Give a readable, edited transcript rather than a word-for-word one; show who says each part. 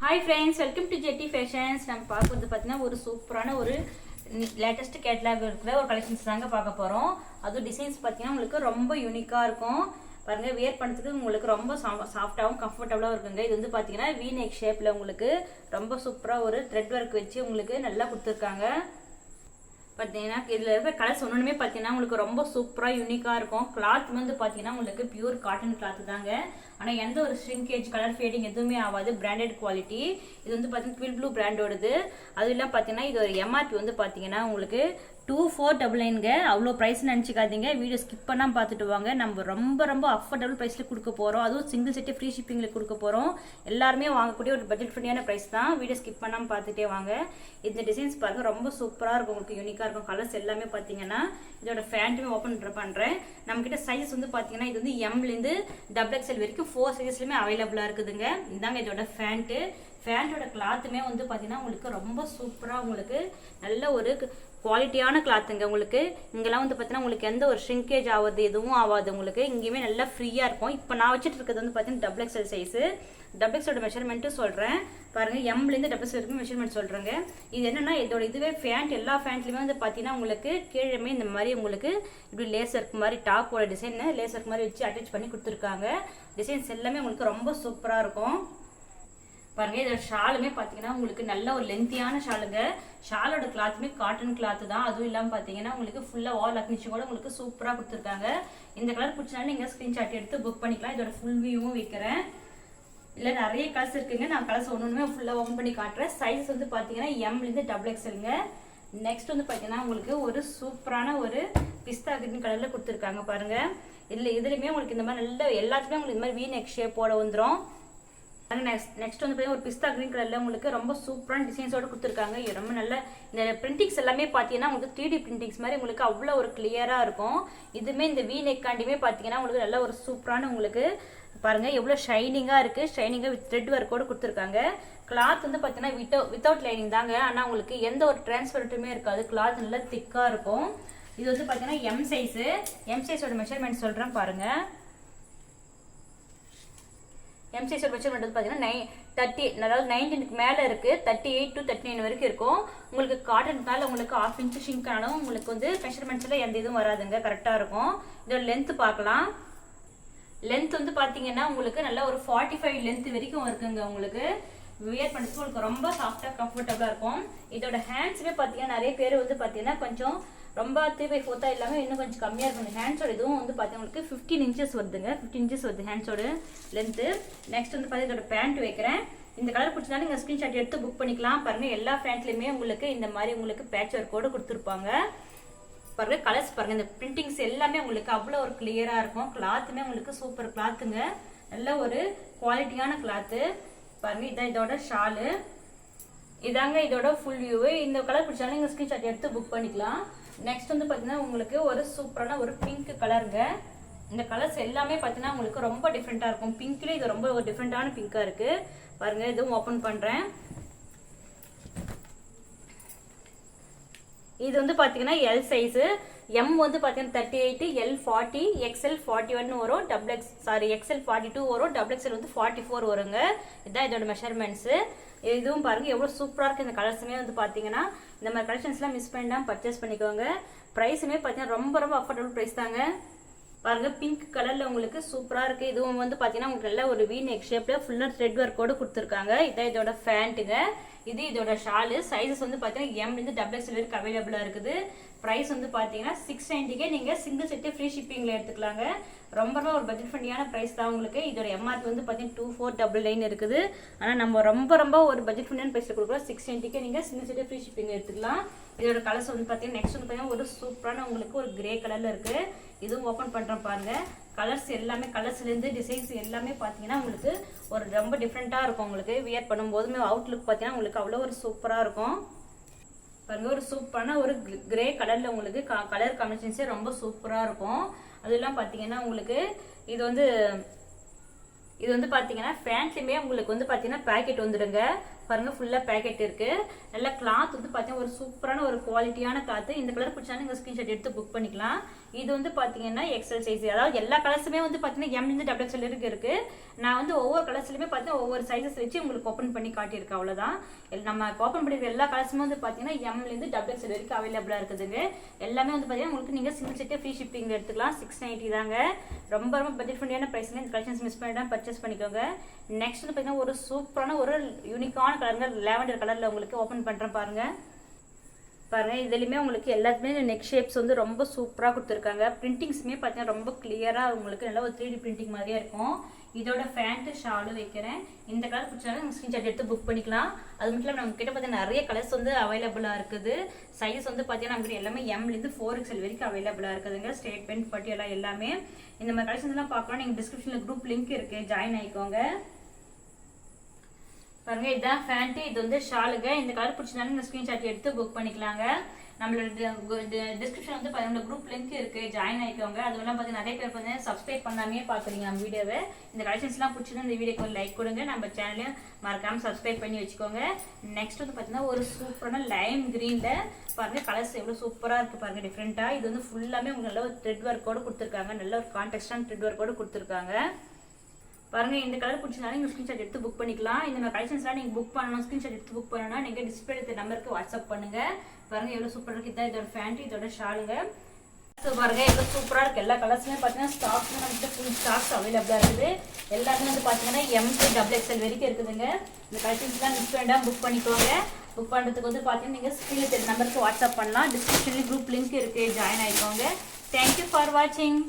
Speaker 1: Hi friends, welcome to Jetty fashions. நம்ம பார்க்குறது பார்த்தீங்கன்னா ஒரு சூப்பரான ஒரு லேட்டஸ்ட் கேட்லாக் இருக்கிற ஒரு கலெக்ஷன்ஸ் தாங்க பார்க்க போகிறோம். அதுவும் டிசைன்ஸ் பார்த்தீங்கன்னா உங்களுக்கு ரொம்ப யூனிக்காக இருக்கும். பாருங்கள், வியர் பண்ணுறதுக்கு உங்களுக்கு ரொம்ப சாஃப்டாகவும் கம்ஃபர்டபுளாகவும் இருக்குங்க. இது வந்து பார்த்தீங்கன்னா வி நெக் ஷேப்பில் உங்களுக்கு ரொம்ப சூப்பராக ஒரு த்ரெட் ஒர்க் வச்சு உங்களுக்கு நல்லா கொடுத்துருக்காங்க. பார்த்தீங்கன்னா இதில் இருக்கிற கலர்ஸ் ஒன்றுமே பார்த்தீங்கன்னா உங்களுக்கு ரொம்ப சூப்பராக யூனிக்காக இருக்கும். கிளாத் வந்து பார்த்தீங்கன்னா உங்களுக்கு பியூர் காட்டன் கிளாத் தாங்க. ஆனால் எந்த ஒரு ஷ்ரிங்கேஜ் கலர் ஃபேடிங் எதுவுமே ஆகாது. Branded quality. இது வந்து பார்த்தீங்கன்னா க்வில் ப்ளூ பிராண்டோடது. அதுவும் இல்லாமல் பார்த்தீங்கன்னா இது ஒரு எம்ஆர்பி வந்து பார்த்தீங்கன்னா உங்களுக்கு 2499ங்க. அவ்வளோ ப்ரைஸ் நினச்சிக்காதீங்க. வீடியோ ஸ்கிப் பண்ணாமல் பார்த்துட்டு வாங்க. நம்ம ரொம்ப ரொம்ப அஃபோர்டபுள் ப்ரைஸில் கொடுக்க போகிறோம். அதுவும் சிங்கிள் செட்டே ஃப்ரீ ஷிப்பிங்கில் கொடுக்க போகிறோம். எல்லாருமே வாங்கக்கூடிய ஒரு பட்ஜெட் ஃப்ரெண்ட்லியான ப்ரைஸ் தான். வீடியோ ஸ்கிப் பண்ணாமல் பார்த்துட்டே வாங்க. இந்த டிசைன்ஸ் பாருங்கள், ரொம்ப சூப்பராக இருக்கும். உங்களுக்கு யூனிக்காக இருக்கும். கலர்ஸ் எல்லாமே பார்த்தீங்கன்னா இதோட ஃபேண்ட்டுமே ஓப்பன் பண்ணுறேன். நம்மக்கிட்ட சைஸ் வந்து பார்த்தீங்கன்னா இது வந்து எம்லேருந்து XXL வரைக்கும் 4 சைஸ்லையுமே அவைலபிளாக இருக்குதுங்க. இதாங்க இதோட ஃபேண்ட்டு. ஃபேண்டோட கிளாத்துமே வந்து பார்த்தீங்கன்னா உங்களுக்கு ரொம்ப சூப்பராக உங்களுக்கு நல்ல ஒரு குவாலிட்டியான கிளாத்துங்க. உங்களுக்கு இங்கெல்லாம் வந்து பார்த்தீங்கன்னா உங்களுக்கு எந்த ஒரு ஷ்ரிங்கேஜ் ஆகுது எதுவும் ஆகாது. உங்களுக்கு இங்கேயுமே நல்லா ஃப்ரீயாக இருக்கும். இப்போ நான் வச்சுட்டு இருக்கிறது வந்து பார்த்தீங்கன்னா XXL சைஸு. XXLோட மெஷர்மெண்ட்டு சொல்கிறேன் பாருங்கள். எம்லேருந்து XXL வரைக்கும் மெஷர்மெண்ட் சொல்கிறேங்க. இது என்னென்னா இதோட இதுவே ஃபேண்ட் எல்லா ஃபேண்ட்லையுமே வந்து பார்த்தீங்கன்னா உங்களுக்கு கீழே இந்த மாதிரி உங்களுக்கு இப்படி லேசருக்கு மாதிரி டாப்போட டிசைன் லேசருக்கு மாதிரி வச்சு அட்டாச் பண்ணி கொடுத்துருக்காங்க. டிசைன்ஸ் எல்லாமே உங்களுக்கு ரொம்ப சூப்பராக இருக்கும். பாருங்க, இதோட ஷாலுமே பார்த்தீங்கன்னா உங்களுக்கு நல்ல ஒரு லென்த்தியான ஷாலுங்க. ஷாலோட கிளாத்துமே காட்டன் கிளாத்து தான். அதுவும் இல்லாமல் பார்த்தீங்கன்னா உங்களுக்கு ஃபுல்லாக வால் அக்னிச்சு கூட உங்களுக்கு சூப்பராக கொடுத்துருக்காங்க. இந்த கலர் பிடிச்சாலும் நீங்கள் ஸ்க்ரீன்ஷாட் எடுத்து புக் பண்ணிக்கலாம். இதோட ஃபுல் வியூவும் வைக்கிறேன். இல்லை நிறைய கலர்ஸ் இருக்குங்க. நான் கலர்ஸ் ஒன்றுமே ஃபுல்லாக ஓப்பன் பண்ணி காட்டுறேன். சைஸ் வந்து பார்த்தீங்கன்னா எம்லேருந்து XXLங்க. நெக்ஸ்ட் வந்து பார்த்தீங்கன்னா உங்களுக்கு ஒரு சூப்பரான ஒரு பிஸ்தா கிரீன் கலரில் கொடுத்துருக்காங்க பாருங்கள். இதுலையுமே உங்களுக்கு இந்த மாதிரி நல்ல எல்லாத்துலேயுமே உங்களுக்கு இந்த மாதிரி வி நெக் ஷேப்போட வந்துடும். நெக்ஸ்ட் வந்து பார்த்தீங்கன்னா ஒரு பிஸ்தா கிரீன் கலரில் உங்களுக்கு ரொம்ப சூப்பரான டிசைன்ஸோடு கொடுத்துருக்காங்க. ரொம்ப நல்ல இந்த பிரிண்டிங்ஸ் எல்லாமே பார்த்தீங்கன்னா உங்களுக்கு 3D பிரிண்டிங்ஸ் மாதிரி உங்களுக்கு அவ்வளோ ஒரு கிளியராக இருக்கும். இதுவுமே இந்த வி நெக்காண்டியுமே பார்த்தீங்கன்னா உங்களுக்கு நல்ல ஒரு சூப்பரான உங்களுக்கு பாருங்கள் எவ்வளோ ஷைனிங்காக இருக்குது. ஷைனிங்காக வித் த்ரெட் ஒர்க்கோடு கொடுத்துருக்காங்க. கிளாத் வந்து பார்த்தீங்கன்னா வித்தவுட் லைனிங் தாங்க. ஆனால் உங்களுக்கு எந்த ஒரு டிரான்ஸ்பரண்ட்டுமே இருக்காது. கிளாத் நல்லா திக்காக இருக்கும். இது வந்து பார்த்தீங்கன்னா எம் சைஸோட மெஷர்மெண்ட் சொல்கிறேன் பாருங்கள். எம் சைஸோட மெஷர்மெண்ட் வந்து பார்த்தீங்கன்னா 30 அதாவது 19க்கு மேலே இருக்குது. 38 to 39 வரைக்கும் இருக்கும். உங்களுக்கு காட்டன் மேலே உங்களுக்கு 1/2 inch ஷிங்க் ஆனாலும் உங்களுக்கு வந்து மெஷர்மெண்ட்ஸில் எந்த இதுவும் வராதுங்க. கரெக்டாக இருக்கும். இதோட லென்த்து பார்க்கலாம். லென்த் வந்து பார்த்தீங்கன்னா உங்களுக்கு நல்லா ஒரு 45 லென்த் வரைக்கும் இருக்குங்க. உங்களுக்கு வியர் பண்ணுறதுக்கு உங்களுக்கு ரொம்ப சாஃப்டாக கம்ஃபர்டபுளாக இருக்கும். இதோட ஹேண்ட்ஸுமே பார்த்தீங்கன்னா நிறைய பேர் வந்து பார்த்தீங்கன்னா கொஞ்சம் ரொம்ப 3/4 இல்லாமல் இன்னும் கொஞ்சம் கம்மியாக இருக்கும். ஹேண்ட்ஸோட இதுவும் வந்து பார்த்தீங்கன்னா உங்களுக்கு 15 inches வருதுங்க. 15 inches வருது ஹேண்ட்ஸோட லென்த்து. நெக்ஸ்ட் வந்து பார்த்தீங்கன்னா இதோட பேண்ட் வைக்கிறேன். இந்த கலர் பிடிச்சனாலும் நீங்கள் ஸ்க்ரீன்ஷாட் எடுத்து புக் பண்ணிக்கலாம். பாருங்கள், எல்லா பேண்ட்லையுமே உங்களுக்கு இந்த மாதிரி உங்களுக்கு பேட்ச் ஒர்க்கோடு கொடுத்துருப்பாங்க. பாருங்கள் கலர்ஸ் பாருங்கள். இந்த பிரிண்டிங்ஸ் எல்லாமே உங்களுக்கு அவ்வளோ ஒரு கிளியராக இருக்கும். கிளாத்துமே உங்களுக்கு சூப்பர் கிளாத்துங்க. நல்ல ஒரு குவாலிட்டியான கிளாத்து. பாருங்கள், இதான் இதோட ஷாலு. இதாங்க இதோட ஃபுல் வியூவு. இந்த கலர் பிடிச்சாலும் நீங்கள் ஸ்க்ரீன்ஷாட் எடுத்து புக் பண்ணிக்கலாம். நெக்ஸ்ட் வந்து பார்த்தீங்கன்னா உங்களுக்கு ஒரு சூப்பரான ஒரு பிங்க் கலருங்க. இந்த கலர்ஸ் எல்லாமே பார்த்தீங்கன்னா உங்களுக்கு ரொம்ப டிஃப்ரெண்ட்டாக இருக்கும். பிங்க்லேயே இது ரொம்ப ஒரு டிஃப்ரெண்ட்டான பிங்காக இருக்குது. பாருங்கள், இதுவும் ஓப்பன் பண்ணுறேன். இது வந்து பார்த்தீங்கன்னா எல் சைஸு. எம் வந்து பார்த்தீங்கன்னா 38, L 40, XL 41 வரும். XL 42 வரும். XXL வந்து 44 வருங்க. இதுதான் இதோட மெஷர்மெண்ட்ஸு. இதுவும் பாருங்கள் எவ்வளோ சூப்பராக இருக்குது. இந்த கலர்ஸுமே வந்து பார்த்தீங்கன்னா இந்த மாதிரி கலெக்ஷன்ஸ்லாம் மிஸ் பண்ணாமல் பர்ச்சேஸ் பண்ணிக்கோங்க. ப்ரைஸுமே பார்த்தீங்கன்னா ரொம்ப ரொம்ப அஃபோர்டபுள் ப்ரைஸ் தாங்க. பாருங்கள், பிங்க் கலரில் உங்களுக்கு சூப்பராக இருக்குது. இதுவும் வந்து பார்த்தீங்கன்னா உங்களுக்கு நல்ல ஒரு வி நெக் ஷேப்பில் ஃபுல்லாக த்ரெட் ஒர்க்கோடு கொடுத்துருக்காங்க. இதான் இதோட ஃபேண்ட்டுங்க. இது இதோட ஷாலு. சைஸஸ் வந்து பார்த்தீங்கன்னா எம்லேருந்து XXL வரைக்கும் அவைலபிளாக இருக்குது. ப்ரைஸ் வந்து பார்த்தீங்கன்னா 690க்கே நீங்கள் சிங்கிள் செட்டு ஃப்ரீ ஷிப்பிங்கில் எடுத்துக்கலாங்க. ரொம்ப ரொம்ப ஒரு பட்ஜெட் ஃப்ரெண்ட்லியான ப்ரைஸ் தான் உங்களுக்கு. இதோட எம்ஆர்பி வந்து பார்த்தீங்கன்னா 2499 இருக்குது. ஆனால் நம்ம ரொம்ப ரொம்ப ஒரு பட்ஜெட் ஃப்ரெண்ட்லியான ப்ரைஸில் கொடுக்குறோம். 690க்கே நீங்கள் சிங்கிள் செட்டு ஃப்ரீ ஷிப்பிங் எடுத்துக்கலாம். இதோட கலர்ஸ் வந்து பார்த்தீங்கன்னா நெக்ஸ்ட் வந்து பார்த்தீங்கன்னா ஒரு சூப்பரான உங்களுக்கு ஒரு கிரே கலரில் இருக்குது. இதுவும் ஓப்பன் பண்ணுறேன் பாருங்கள். கலர்ஸ் எல்லாமே கலர்ஸ்லேருந்து டிசைன்ஸ் எல்லாமே பார்த்தீங்கன்னா உங்களுக்கு ஒரு ரொம்ப டிஃப்ரெண்ட்டாக இருக்கும். உங்களுக்கு வியர் பண்ணும்போதுமே அவுட்லுக் பார்த்தீங்கன்னா உங்களுக்கு அவ்வளோ ஒரு சூப்பராக இருக்கும். பாருங்கள், ஒரு சூப்பரான ஒரு கிரே கலரில் உங்களுக்கு கலர் காம்பினேஷன்ஸே ரொம்ப சூப்பராக இருக்கும். அதெல்லாம் பார்த்தீங்கன்னா உங்களுக்கு இது வந்து இது வந்து பார்த்தீங்கன்னா பேண்ட்லையுமே உங்களுக்கு வந்து பார்த்தீங்கன்னா பேக்கெட் வந்துடுங்க. பாருங்க ஃபுல்லாக பேக்கெட் இருக்கு. நல்ல கிளாத் வந்து பார்த்தீங்கன்னா ஒரு சூப்பரான ஒரு குவாலிட்டியான கிளாத். இந்த கலர் பிடிச்சாலும் நீங்கள் ஸ்க்ரீன்ஷாட் எடுத்து புக் பண்ணிக்கலாம். இது வந்து பார்த்தீங்கன்னா எக்ஸல் சைஸ், அதாவது எல்லா கலர்ஸுமே வந்து பார்த்தீங்கன்னா எம்லேருந்து XXL வரைக்கும் இருக்கு. நான் வந்து ஒவ்வொரு கலர்ஸ்லையுமே பார்த்தீங்கன்னா ஒவ்வொரு சைஸஸ் வச்சு உங்களுக்கு ஓப்பன் பண்ணி காட்டியிருக்கேன். அவ்வளோதான். நம்ம ஓப்பன் பண்ணிருக்க எல்லா கலர்ஸுமே வந்து பார்த்தீங்கன்னா எம்லேருந்து XXL வரைக்கும் அவைலபிளாக இருக்குதுங்க. எல்லாமே வந்து பார்த்தீங்கன்னா உங்களுக்கு நீங்கள் சிங்கிள் செட்டே ஃப்ரீ ஷிப்பிங் எடுத்துக்கலாம். 690 தாங்க. ரொம்ப ரொம்ப பட்ஜெட் ஃப்ரெண்ட்லியான ப்ரைஸ்ல இந்த கலெக்ஷன்ஸ் மிஸ் பண்ணிட்டு பர்ச்சேஸ் பண்ணிக்கோங்க. நெக்ஸ்ட் வந்து பார்த்தீங்கன்னா ஒரு சூப்பரான ஒரு யூனிக்கான கலருங்க, லாவெண்டர் கலரில் உங்களுக்கு ஓப்பன் பண்ணுறேன் பாருங்கள். பாருங்கள் இதுலேயுமே உங்களுக்கு எல்லாத்துமே நெக் ஷேப்ஸ் வந்து ரொம்ப சூப்பராக கொடுத்துருக்காங்க. பிரிண்டிங்ஸுமே பார்த்தீங்கன்னா ரொம்ப கிளியராக உங்களுக்கு நல்லா ஒரு 3D பிரிண்டிங் மாதிரியே இருக்கும். இதோட ஃபேண்ட்டு ஷாலும் வைக்கிறேன். இந்த கலர் பிடிச்சாலும் ஸ்க்ரீன்ஷாட் எடுத்து புக் பண்ணிக்கலாம். அது மட்டும் இல்லாமல் நம்ம கிட்ட பார்த்தீங்கன்னா நிறைய கலர்ஸ் வந்து அவைலபிளாக இருக்குது. சைஸ் வந்து பார்த்தீங்கன்னா நமக்கு எல்லாமே எம்லேருந்து 4XL வரைக்கும் அவைலபிளாக இருக்குதுங்க. ஸ்ட்ரெயிட் பென்ட் பட்டி எல்லாம் எல்லாமே இந்த மாதிரி கலெக்ஷன்ஸ்லாம் பார்க்கலாம். நீங்கள் டிஸ்கிரிப்ஷனில் குரூப் லிங்க் இருக்குது, ஜாயின் ஆகிக்கோங்க. பாருங்க இதுதான் ஃபேண்ட்டு, இது வந்து ஷாலுங்க. இந்த கலர் பிடிச்சினாலும் நீங்கள் ஸ்க்ரீன்ஷாட் எடுத்து புக் பண்ணிக்கலாங்க. நம்மளோட டிஸ்கிரிப்ஷன் வந்து நம்மளோட குரூப் லிங்க் இருக்கு, ஜாயின் ஆகிக்கோங்க. அதுவெல்லாம் பார்த்தீங்கன்னா நிறைய பேர் வந்து சப்ஸ்கிரைப் பண்ணாமே பார்க்குறீங்க நம்ம வீடியோவை. இந்த கலெக்ஷன்ஸ்லாம் பிடிச்சிருந்தா இந்த வீடியோக்கு ஒரு லைக் கொடுங்க. நம்ம சேனலையும் மறக்காமல் சப்ஸ்கிரைப் பண்ணி வச்சுக்கோங்க. நெக்ஸ்ட் வந்து பார்த்தீங்கன்னா ஒரு சூப்பரான லைம் க்ரீனில் பாருங்கள் கலர்ஸ் எவ்வளோ சூப்பராக இருக்குது பாருங்கள், டிஃப்ரெண்ட்டாக. இது வந்து ஃபுல்லாமே உங்களுக்கு நல்ல ஒரு த்ரெட் ஒர்க்கோடு கொடுத்துருக்காங்க. நல்ல ஒரு கான்டெக்ஸ்டான த்ரெட் ஒர்க்கோடு கொடுத்துருக்காங்க. பாருங்க இந்த கலர் பிடிச்சனால நீங்கள் ஸ்க்ரீன்ஷாட் எடுத்து புக் பண்ணிக்கலாம். இந்த மாதிரி கலெக்ஷன்ஸ்லாம் நீங்கள் புக் பண்ணணும், ஸ்க்ரீன்ஷாட் எடுத்து புக் பண்ணணும்னா நீங்கள் டிஸ்பிளே எடுத்த நம்பருக்கு வாட்ஸ்அப் பண்ணுங்க. பாருங்க எவ்வளோ சூப்பராக இருக்குது. இதான் இதோட ஃபேண்ட், இதோட ஷாலுங்க. ஸோ பாருங்க எவ்வளோ சூப்பராக இருக்குது. எல்லா கலர்ஸுமே பார்த்தீங்கன்னா ஸ்டாக்ஸ் நம்மகிட்ட ஃபுல் ஸ்டாக்ஸ் அவைலபிளாக இருக்குது. எல்லாமே வந்து பார்த்தீங்கன்னா M2XXL வரைக்கும் இருக்குதுங்க. இந்த கலெக்ஷன்ஸ்லாம் மிஸ் பண்ணிடாம புக் பண்ணிக்கோங்க. புக் பண்ணுறதுக்கு வந்து பார்த்தீங்கன்னா நீங்கள் ஸ்க்ரீனில் தெரிஞ்ச நம்பருக்கு வாட்ஸ்அப் பண்ணலாம். டிஸ்கிரிப்ஷன்லேயும் குரூப் லிங்க் இருக்குது, ஜாயின் ஆகிக்கோங்க. தேங்க்யூ ஃபார் வாட்சிங்.